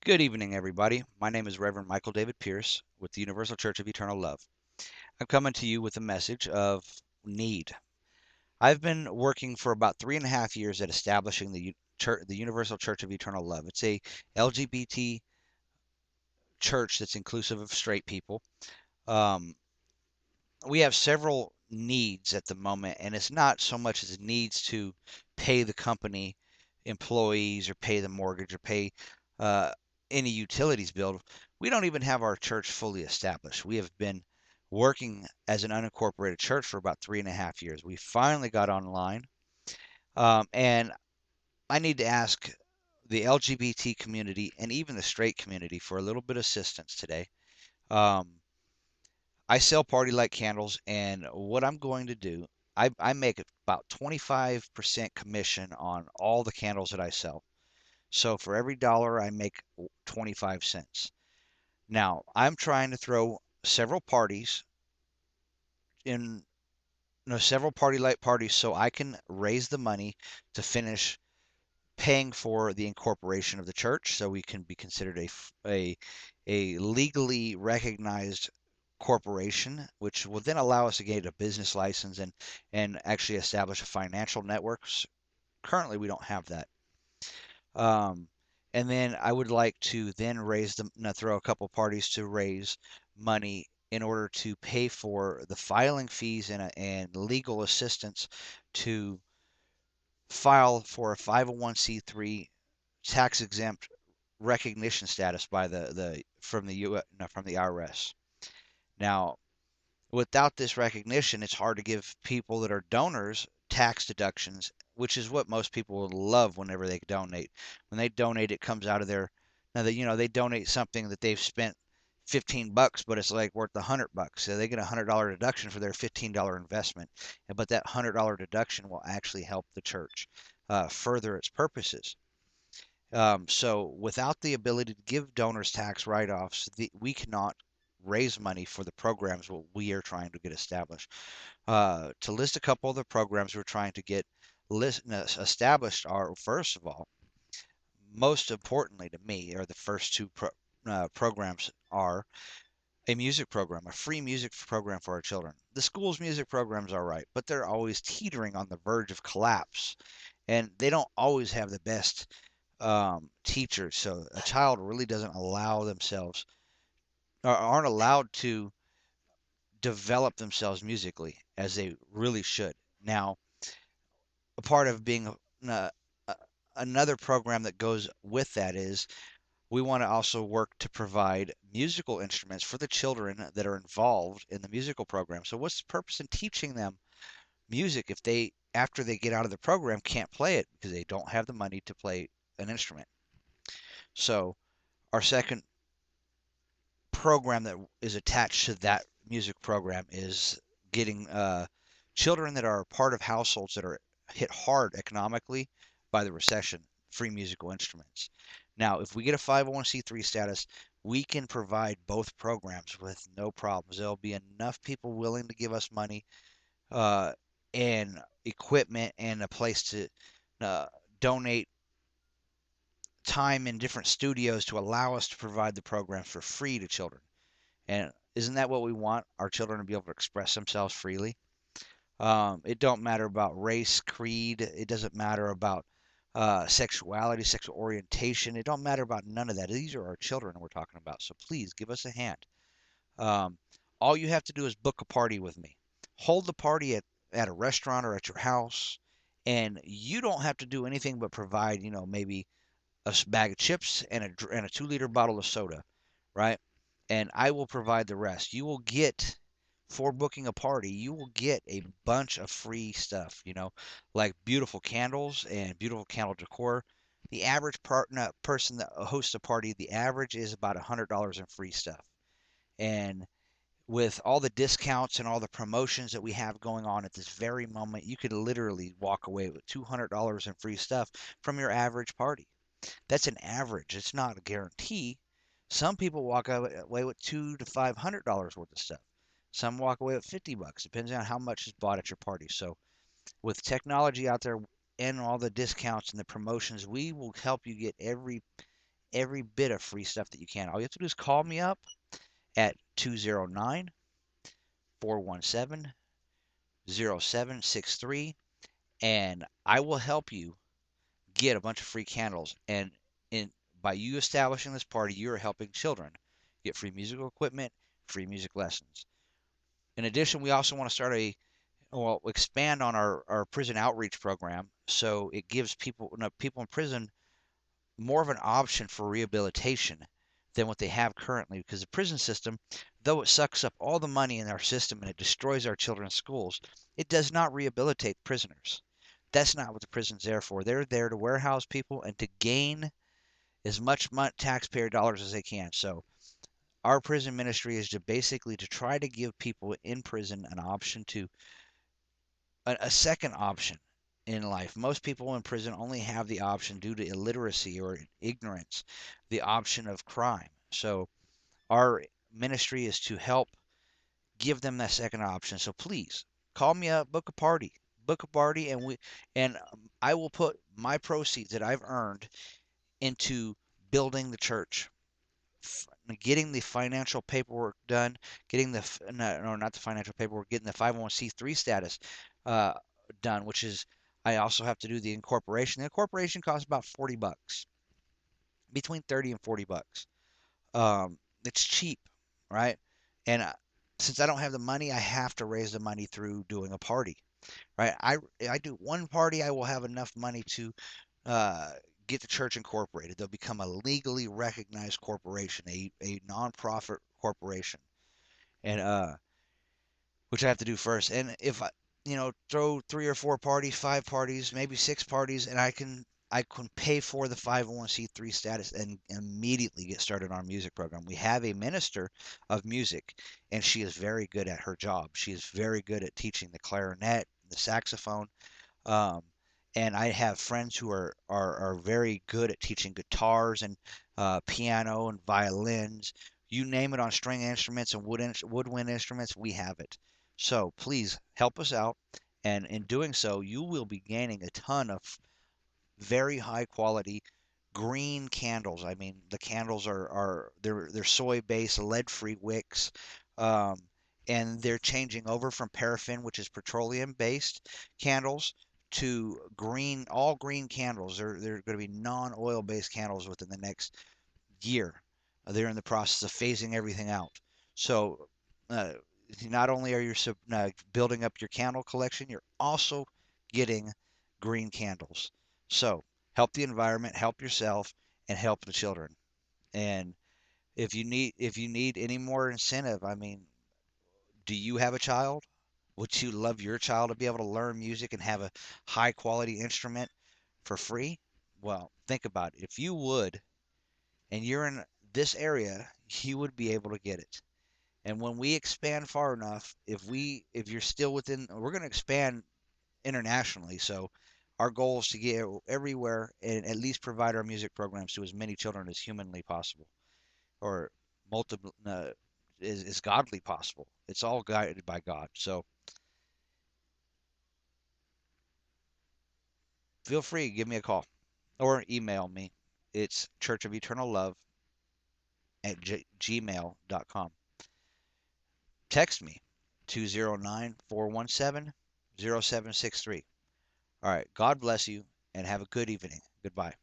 Good evening, everybody. My name is Reverend Michael David Pierce with the Universal Church of Eternal Love. I'm coming to you with a message of need. I've been working for about 3.5 years at establishing the Universal Church of Eternal Love. It's a LGBT church that's inclusive of straight people. Um, we have several needs at the moment, and it's not so much as needs to pay the company employees or pay the mortgage or pay uh, any utilities bill. We don't even have our church fully established. We have been working as an unincorporated church for about 3.5 years. We finally got online, and I need to ask the LGBT community and even the straight community for a little bit of assistance today. Um, I sell party light candles, and what I'm going to do, I make about 25% commission on all the candles that I sell. So for every dollar, I make 25 cents. Now, I'm trying to throw several parties in, several party light parties so I can raise the money to finish paying for the incorporation of the church so we can be considered a legally recognized corporation, which will then allow us to get a business license and actually establish a financial network. Currently, we don't have that. Um, and then I would like to then raise them, throw a couple parties to raise money in order to pay for the filing fees and legal assistance to file for a 501c3 tax exempt recognition status by the from the U no, from the IRS. Now, without this recognition, it's hard to give people that are donors tax deductions, which is what most people will love whenever they donate. When they donate, it comes out of their now that they donate something that they've spent $15, but it's like worth $100. So they get $100 deduction for their $15 investment, but that $100 deduction will actually help the church further its purposes. So without the ability to give donors tax write-offs, we cannot raise money for the programs what we are trying to get established. To list a couple of the programs we're trying to get established are, first of all, most importantly to me, are the first two programs are a music program, a free music program for our children. The school's music programs are right, but they're always teetering on the verge of collapse, and they don't always have the best teachers. So a child really doesn't allow themselves or aren't allowed to develop themselves musically as they really should. Now, a part of being a, another program that goes with that is we want to also work to provide musical instruments for the children that are involved in the musical program. So, what's the purpose in teaching them music if they, after they get out of the program, can't play it because they don't have the money to play an instrument? So, our second program that is attached to that music program is getting children that are part of households that are hit hard economically by the recession free musical instruments. Now, if we get a 501c3 status, we can provide both programs with no problems. There'll be enough people willing to give us money uh, and equipment and a place to uh, donate time in different studios to allow us to provide the program for free to children. And isn't that what we want? Our children to be able to express themselves freely. It don't matter about race, creed. It doesn't matter about sexuality, sexual orientation. It don't matter about none of that. These are our children we're talking about. So please give us a hand. Um, all you have to do is book a party with me. Hold the party at a restaurant or at your house, and you don't have to do anything but provide, maybe a bag of chips and a 2-liter bottle of soda, right? And I will provide the rest. You will get for booking a party, you will get a bunch of free stuff, like beautiful candles and beautiful candle decor. The average person that hosts a party, the average is about $100 in free stuff. And with all the discounts and all the promotions that we have going on at this very moment, you could literally walk away with $200 in free stuff from your average party. That's an average. It's not a guarantee. Some people walk away with $200 to $500 worth of stuff. Some walk away with $50, depending on how much is bought at your party. So, with technology out there and all the discounts and the promotions, we will help you get every every bit of free stuff that you can. All you have to do is call me up at 209 417 0763, and I will help you get a bunch of free candles. And in by you establishing this party, you are helping children get free musical equipment, free music lessons. In addition, we also want to start expand on our prison outreach program, so it gives people in prison more of an option for rehabilitation than what they have currently, because the prison system, though it sucks up all the money in our system and it destroys our children's schools, it does not rehabilitate prisoners. That's not what the prison's there for. They're there to warehouse people and to gain as much taxpayer dollars as they can. So our prison ministry is to basically to try to give people in prison an option to a second option in life. Most people in prison only have the option due to illiteracy or ignorance, the option of crime. So our ministry is to help give them that second option. So please call me up, book a party, and I will put my proceeds that I've earned into building the church, getting the financial paperwork done, getting the no, not the financial paperwork, getting the 501c3 status uh, done, which is I also have to do the incorporation. The incorporation costs about $40, between 30 and $40. Um, it's cheap, right? And since I don't have the money, I have to raise the money through doing a party, right? I do one party, I will have enough money to uh, get the church incorporated. They'll become a legally recognized corporation, a nonprofit corporation, and which I have to do first. And if I, throw 3 or 4 parties, 5 parties, maybe 6 parties, and I can pay for the 501c3 status and immediately get started on our music program. We have a minister of music, and she is very good at her job. She is very good at teaching the clarinet, the saxophone, um, and I have friends who are very good at teaching guitars and piano and violins. You name it, on string instruments and woodwind instruments, we have it. So please help us out. And in doing so, you will be gaining a ton of very high quality green candles. I mean, the candles they're soy based, lead free wicks, um, and they're changing over from paraffin, which is petroleum based candles, to all green candles. They're going to be non oil based candles within the next year. They're in the process of phasing everything out. So uh, not only are you building up your candle collection, you're also getting green candles. So help the environment, help yourself, and help the children. And if you need any more incentive, I mean, do you have a child? Would you love your child to be able to learn music and have a high quality instrument for free? Well, think about it. If you would, and you're in this area, you would be able to get it. And when we expand far enough, if you're still within, we're going to expand internationally. So our goal is to get everywhere and at least provide our music programs to as many children as humanly possible, or multiple is godly possible. It's all guided by God. So feel free, give me a call or email me. It's Church of Eternal Love at gmail.com. Text me 209 417 0763. All right. God bless you and have a good evening. Goodbye.